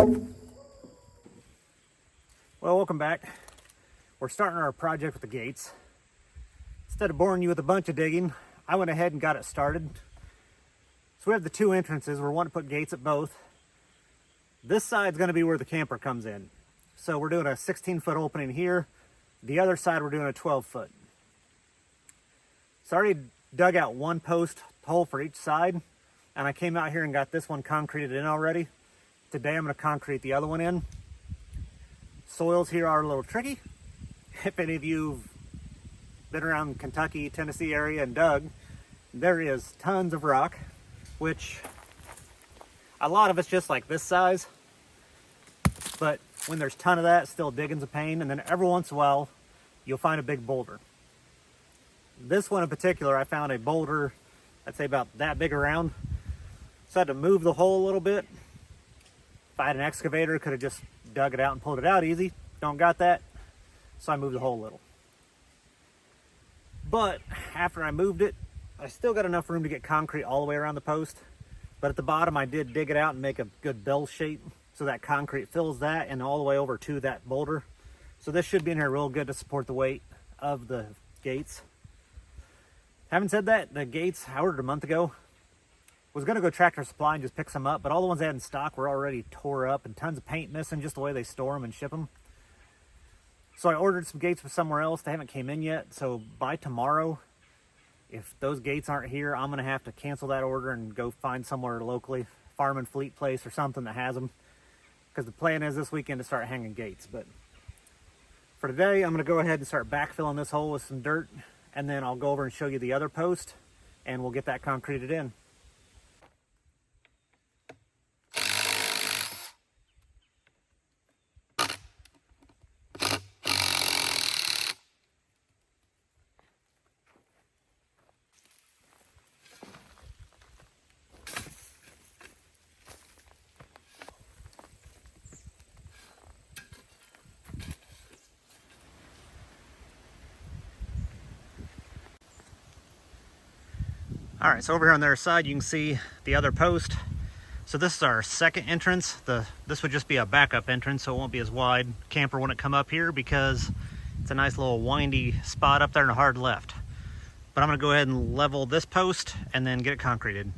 Well, welcome back. We're starting our project with the gates. Instead of boring you with a bunch of digging, I went ahead and got it started. So we have the two entrances. We're wanting to put gates at both. This side's going to be where the camper comes in. So we're doing a 16-foot opening here. The other side we're doing a 12-foot. So I already dug out one post hole for each side, and I came out here and got this one concreted in already. Today I'm going to concrete the other one in. Soils here are a little tricky. If any of you've been around Kentucky, Tennessee area and dug, there is tons of rock, which a lot of it's just like this size. But when there's a ton of that, still digging's a pain. And then every once in a while, you'll find a big boulder. This one in particular, I found a boulder, I'd say about that big around. So I had to move the hole a little bit. If I had an excavator, I could have just dug it out and pulled it out easy. Don't got that, so I moved the hole a little. But after I moved it, I still got enough room to get concrete all the way around the post. But at the bottom, I did dig it out and make a good bell shape so that concrete fills that and all the way over to that boulder. So this should be in here real good to support the weight of the gates. Having said that, the gates I ordered a month ago. Was going to go Tractor Supply and just pick some up, but all the ones they had in stock were already tore up and tons of paint missing, just the way they store them and ship them. So I ordered some gates from somewhere else. They haven't came in yet, so by tomorrow, if those gates aren't here, I'm going to have to cancel that order and go find somewhere locally, Farm and Fleet place or something that has them, because the plan is this weekend to start hanging gates. But for today, I'm going to go ahead and start backfilling this hole with some dirt, and then I'll go over and show you the other post, and we'll get that concreted in. All right, so over here on their side, you can see the other post. So this is our second entrance. This would just be a backup entrance, so it won't be as wide. Camper wouldn't come up here because it's a nice little windy spot up there and a hard left. But I'm gonna go ahead and level this post and then get it concreted.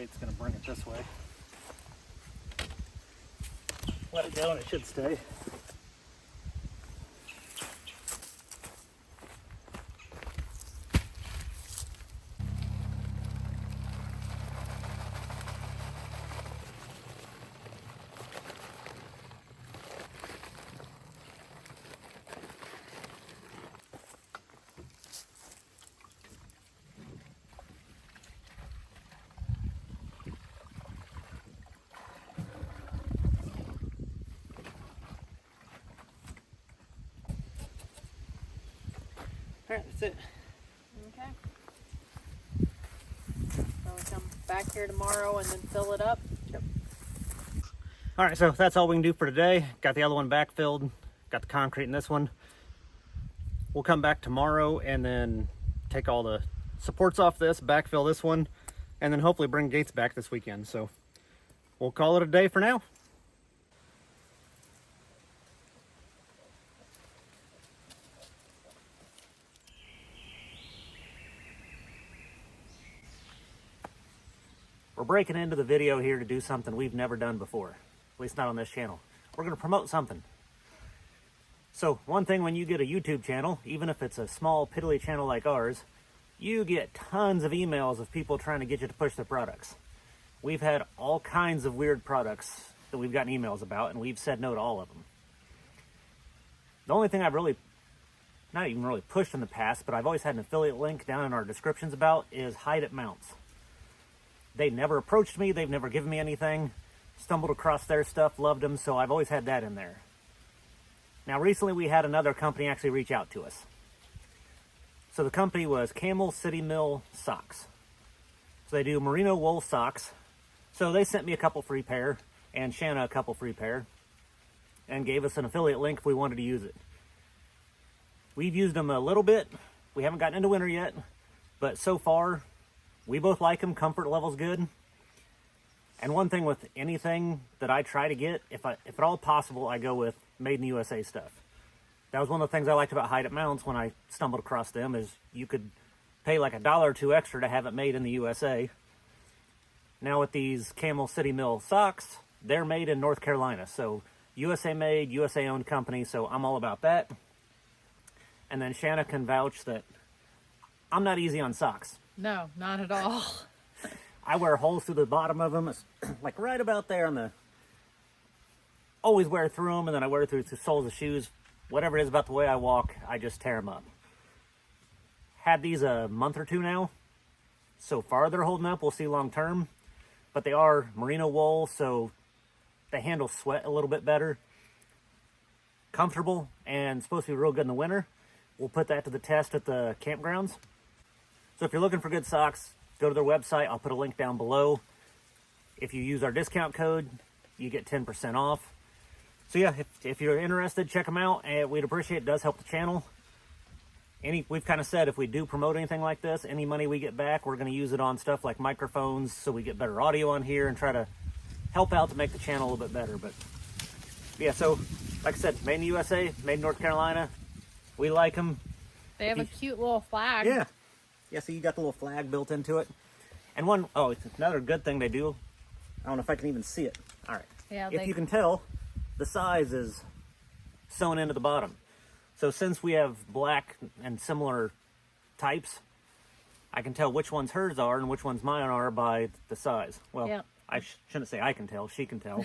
It's going to bring it this way. Let it go and it should stay. All right, that's it. Okay. So we come back here tomorrow and then fill it up. Yep. All right, so that's all we can do for today. Got the other one backfilled, got the concrete in this one. We'll come back tomorrow and then take all the supports off this, backfill this one, and then hopefully bring gates back this weekend. So we'll call it a day for now. we're breaking into the video here to do something we've never done before, at least not on this channel. We're going to promote something. So one thing, when you get a YouTube channel, even if it's a small piddly channel like ours, you get tons of emails of people trying to get you to push their products. We've had all kinds of weird products that we've gotten emails about, and we've said no to all of them. The only thing I've really, not even really pushed in the past, but I've always had an affiliate link down in our descriptions about, is Hide It Mounts. They never approached me, they've never given me anything. Stumbled across their stuff, loved them, so I've always had that in there. Now recently we had another company actually reach out to us. So the company was Camel City Mill Socks. So they do merino wool socks. So they sent me a couple free pair, and Shanna a couple free pair, and gave us an affiliate link if we wanted to use it. We've used them a little bit. We haven't gotten into winter yet, but so far we both like them. Comfort level's good. And one thing with anything that I try to get, if at all possible, I go with made in the USA stuff. That was one of the things I liked about Hide It Mounts when I stumbled across them, is you could pay like $1 or $2 extra to have it made in the USA. Now with these Camel City Mill socks, they're made in North Carolina. So USA made, USA owned company, so I'm all about that. And then Shanna can vouch that I'm not easy on socks. No, not at all. I wear holes through the bottom of them. It's like right about there on the... Always wear through them, and then I wear through the soles of shoes. Whatever it is about the way I walk, I just tear them up. Had these a month or two now. So far they're holding up. We'll see long term. But they are merino wool, so they handle sweat a little bit better. Comfortable, and supposed to be real good in the winter. We'll put that to the test at the campgrounds. So if you're looking for good socks, go to their website. I'll put a link down below. If you use our discount code, you get 10% off. So yeah, if you're interested, check them out, and we'd appreciate it. It does help the channel. We've kind of said if we do promote anything like this, any money we get back, we're going to use it on stuff like microphones, so we get better audio on here and try to help out to make the channel a little bit better. But yeah, so like I said, made in the USA, made in North Carolina. We like them. They have a cute little flag. Yeah. Yeah, so you got the little flag built into it. And it's another good thing they do. I don't know if I can even see it. All right. Yeah, if you can tell, the size is sewn into the bottom. So since we have black and similar types, I can tell which ones hers are and which ones mine are by the size. Well, yeah. I shouldn't say I can tell, she can tell.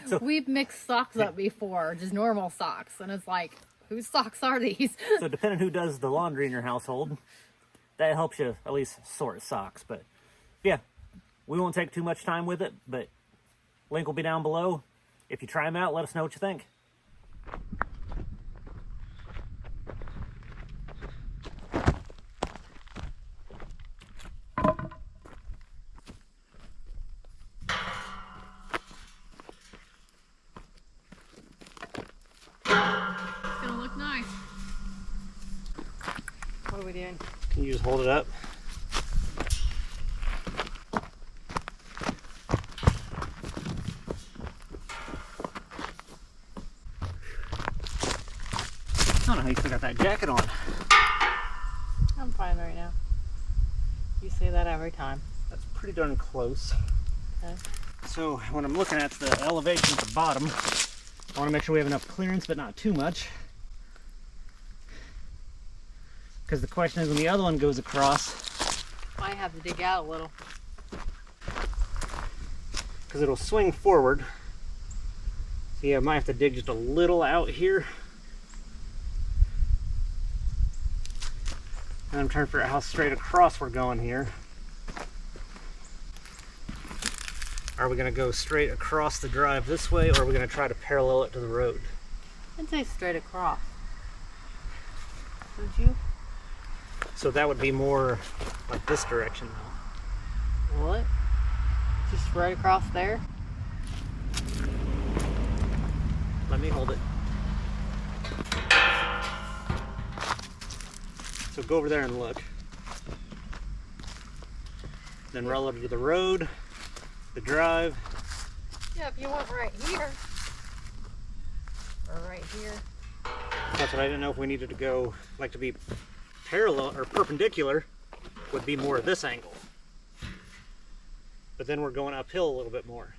So we've mixed socks up before, just normal socks, and it's like, whose socks are these? So depending who does the laundry in your household, that helps you at least sort socks. But yeah, we won't take too much time with it, but link will be down below. If you try them out, let us know what you think. It's gonna look nice. What are we doing? Can you just hold it up? I don't know how you still got that jacket on. I'm fine right now. You say that every time. That's pretty darn close. Okay. So when I'm looking at the elevation at the bottom, I want to make sure we have enough clearance, but not too much. Because the question is, when the other one goes across, I have to dig out a little. because it'll swing forward. So yeah, I might have to dig just a little out here. And I'm trying to figure out how straight across we're going here. Are we going to go straight across the drive this way, or are we going to try to parallel it to the road? I'd say straight across. Would you? So that would be more like this direction though. What? Just right across there? Let me hold it. So go over there and look. Then relative to the road, the drive. Yeah, if you want right here. Or right here. That's what I didn't know if we needed to go, like to be parallel or perpendicular would be more this angle. but then we're going uphill a little bit more.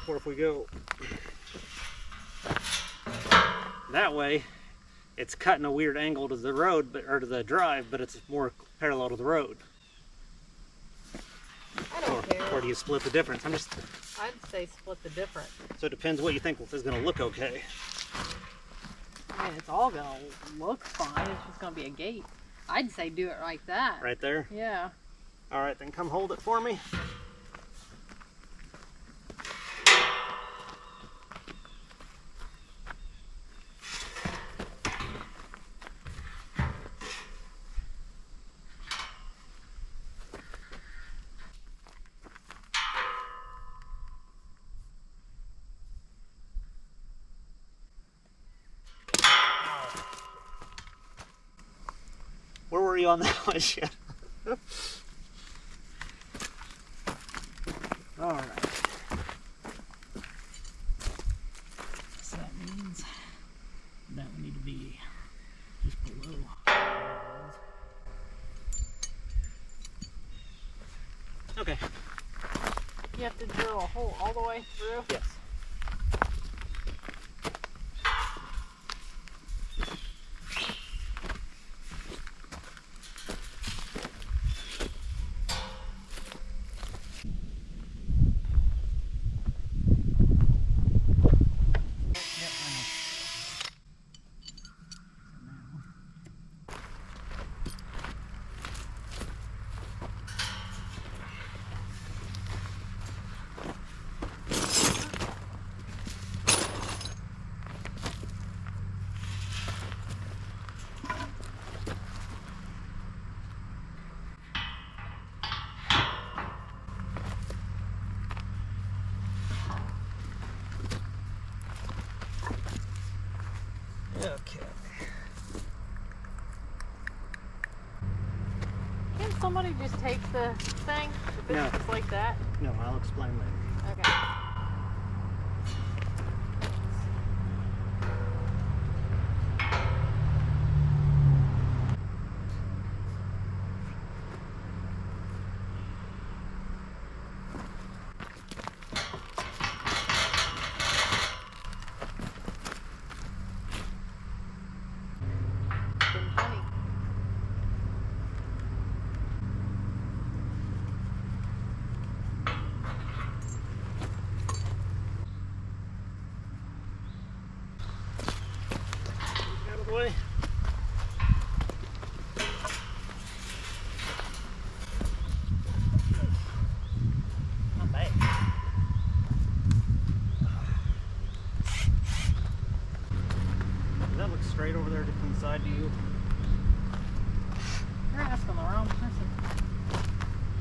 Or if we go that way, it's cutting a weird angle to the road, or to the drive, but it's more parallel to the road. I don't care. Or do you split the difference? I'd say split the difference. So it depends what you think is going to look okay. I mean, it's all gonna look fine. It's just gonna be a gate. I'd say do it like that. Right there? Yeah. All right, then come hold it for me. Where were you on that one, shit? All right. So that means that would need to be just below. Okay. You have to drill a hole all the way through? Yes. Okay. Can somebody just take the thing? If it's No. just like that? No, I'll explain later. Okay. Been funny. Out of the way. Not bad. Does that look straight over there to the side to you? You're asking the wrong person.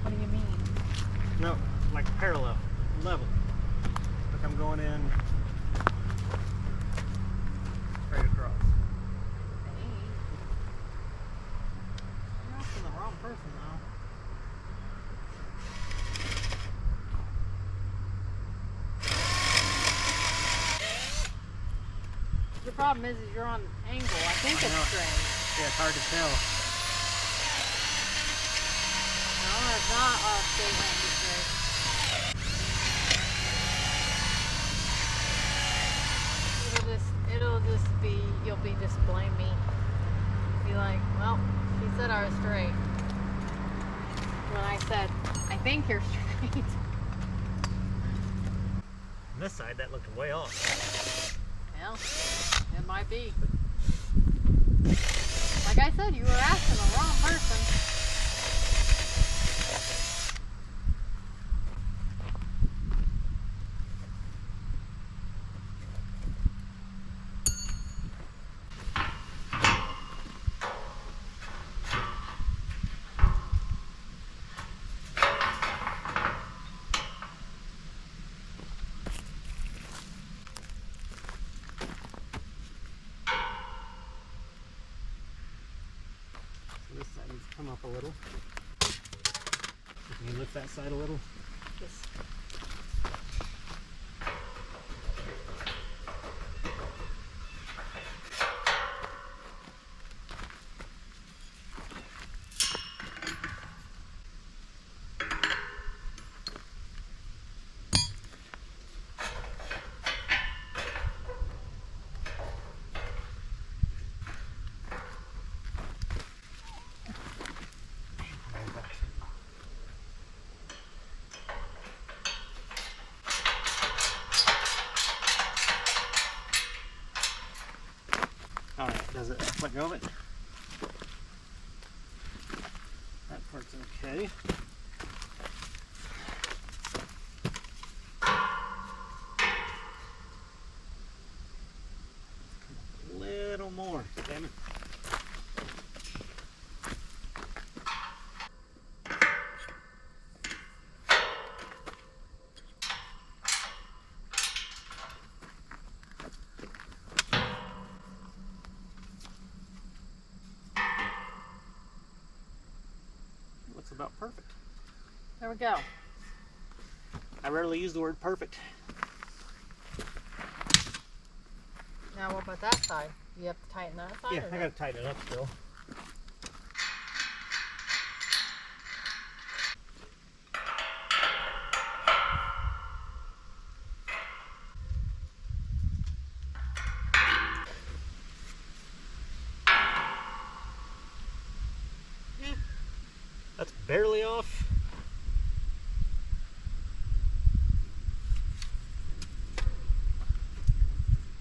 What do you mean? No, like parallel, level. Like I'm going in straight across. Hey. You're asking the wrong person though. The problem is you're on angle. I think I it's know. straight. Yeah, it's hard to tell. No, it's not a straight line. It's straight. It'll just be, you'll be just blame me. Be like, well, she said I was straight. When I said, I think you're straight. On this side, that looked way off. Well, it might be. Like I said, you were asking the wrong person. So this side needs to come up a little. Can you lift that side a little? Just Does it let go of it? That part's okay. A little more, damn it. Looks about perfect. There we go. I rarely use the word perfect. Now what about that side? You have to tighten that side? Yeah, I gotta tighten it up still. Yeah, that's barely off.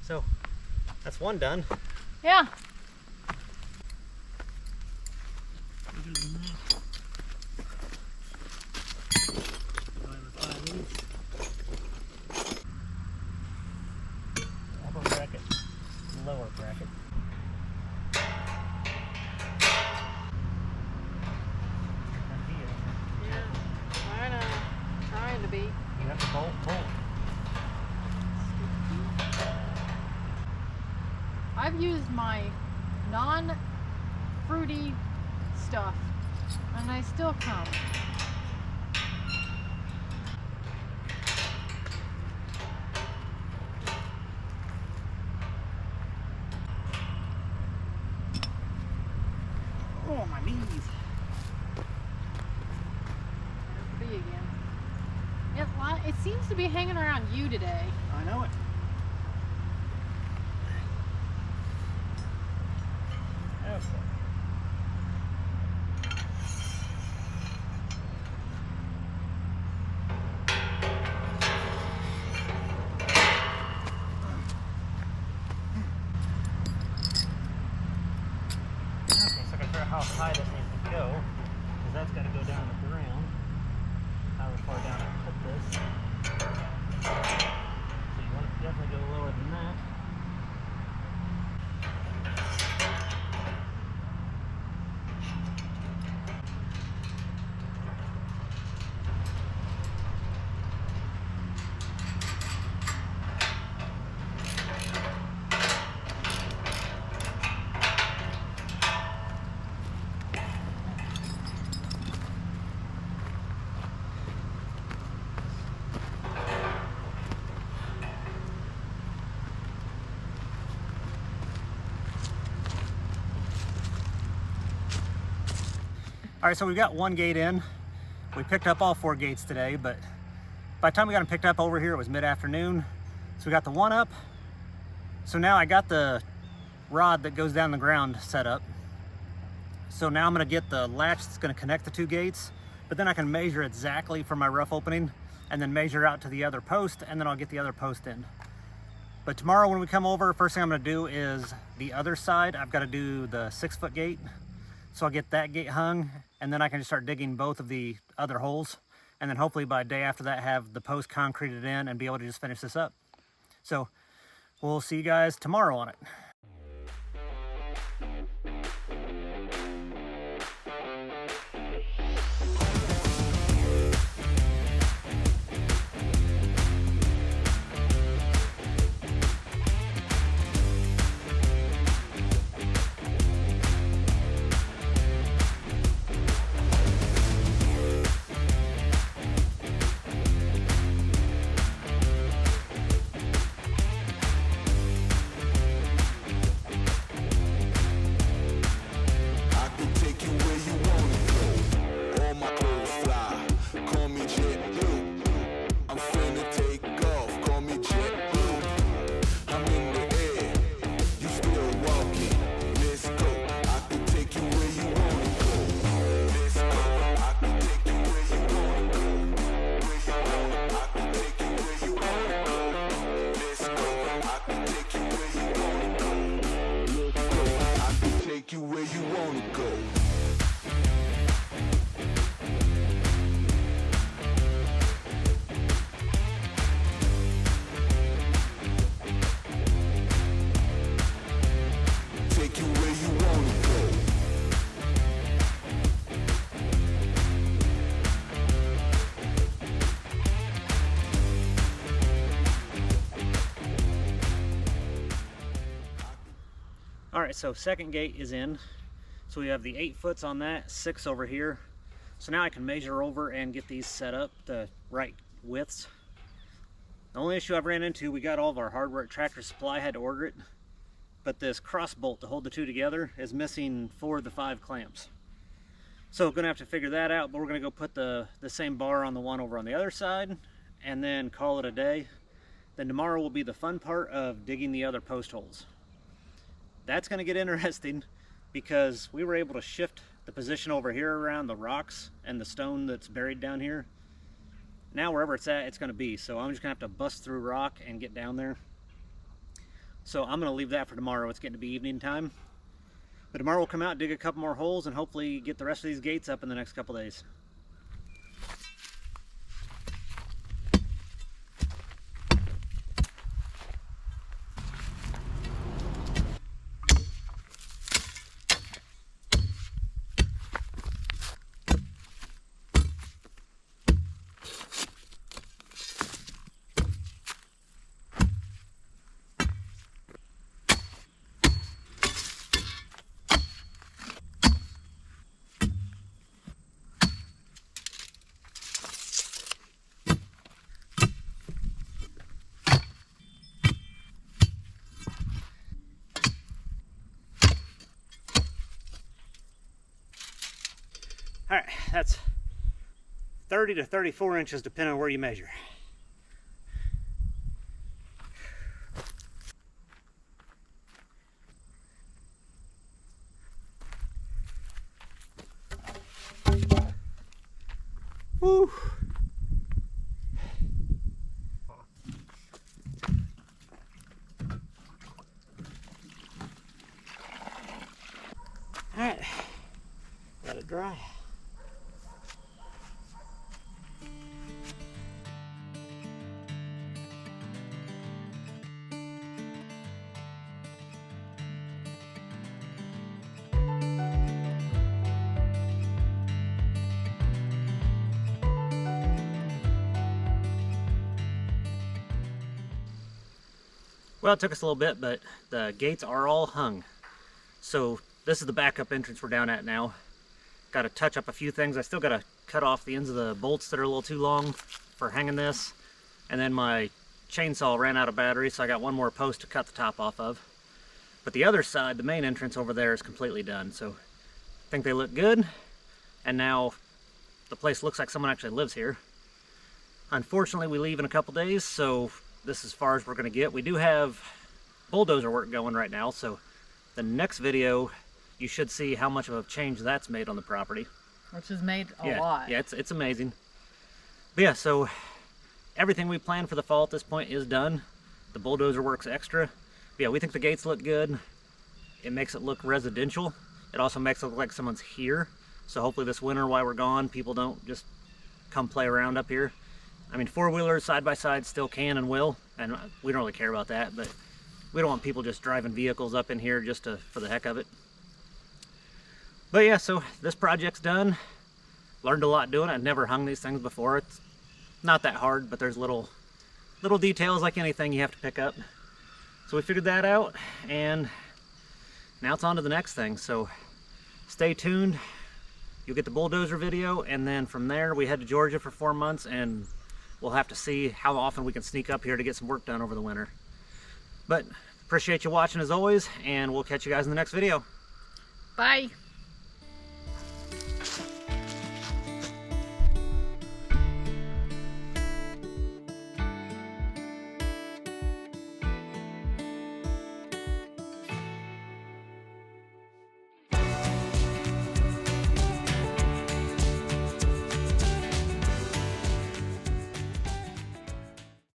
So, that's one done. Yeah. Upper bracket, lower bracket. Yeah. I know. Trying to be. You have to bolt. I've used my non-fruity stuff and I still come. Oh, my knees. There's B again. It seems to be hanging around you today. I know it. Okay. Okay, so I gotta figure out how high this needs to go, because that's got to go down the ground. How far down I put this. So you want to definitely go lower than that. All right, so we've got one gate in. We picked up all 4 gates today, but by the time we got them picked up over here, it was mid-afternoon. So we got the one up. So now I got the rod that goes down the ground set up. So now I'm gonna get the latch that's gonna connect the 2 gates, but then I can measure exactly from my rough opening and then measure out to the other post, and then I'll get the other post in. But tomorrow when we come over, first thing I'm gonna do is the other side. I've gotta do the 6-foot gate. So I'll get that gate hung, and then I can just start digging both of the other holes. And then hopefully by a day after that, have the post concreted in and be able to just finish this up. So we'll see you guys tomorrow on it. right, so second gate is in. So we have the 8 foots on that, 6 over here. So now I can measure over and get these set up the right widths. The only issue I've ran into, we got all of our hardware at Tractor Supply, had to order it, but this cross bolt to hold the two together is missing 4 of the 5 clamps. So gonna have to figure that out, but we're gonna go put the same bar on the one over on the other side and then call it a day. Then tomorrow will be the fun part of digging the other post holes. That's gonna get interesting because we were able to shift the position over here around the rocks and the stone that's buried down here. Now wherever it's at, it's gonna be. So I'm just gonna have to bust through rock and get down there. So I'm gonna leave that for tomorrow. It's getting to be evening time. But tomorrow we'll come out, dig a couple more holes, and hopefully get the rest of these gates up in the next couple days. All right, that's 30 to 34 inches depending on where you measure. Woo! All right, let it dry. Well, it took us a little bit, but the gates are all hung. So this is the backup entrance we're down at now. Got to touch up a few things. I still got to cut off the ends of the bolts that are a little too long for hanging this. And then my chainsaw ran out of battery, so I got one more post to cut the top off of. But the other side, the main entrance over there, is completely done. So I think they look good. And now the place looks like someone actually lives here. Unfortunately, we leave in a couple days, so this is as far as we're going to get. We do have bulldozer work going right now, so the next video you should see how much of a change that's made on the property. Which has made a lot. Yeah, it's amazing. But yeah, so everything we planned for the fall at this point is done. The bulldozer works extra. But yeah, we think the gates look good. It makes it look residential. It also makes it look like someone's here. So hopefully this winter while we're gone, people don't just come play around up here. I mean, four-wheelers side-by-side still can and will, and we don't really care about that, but we don't want people just driving vehicles up in here just for the heck of it. But yeah, so this project's done. Learned a lot doing it. I've never hung these things before. It's not that hard, but there's little details like anything you have to pick up. So we figured that out, and now it's on to the next thing. So stay tuned. You'll get the bulldozer video, and then from there we head to Georgia for 4 months, and we'll have to see how often we can sneak up here to get some work done over the winter. But appreciate you watching as always, and we'll catch you guys in the next video. Bye.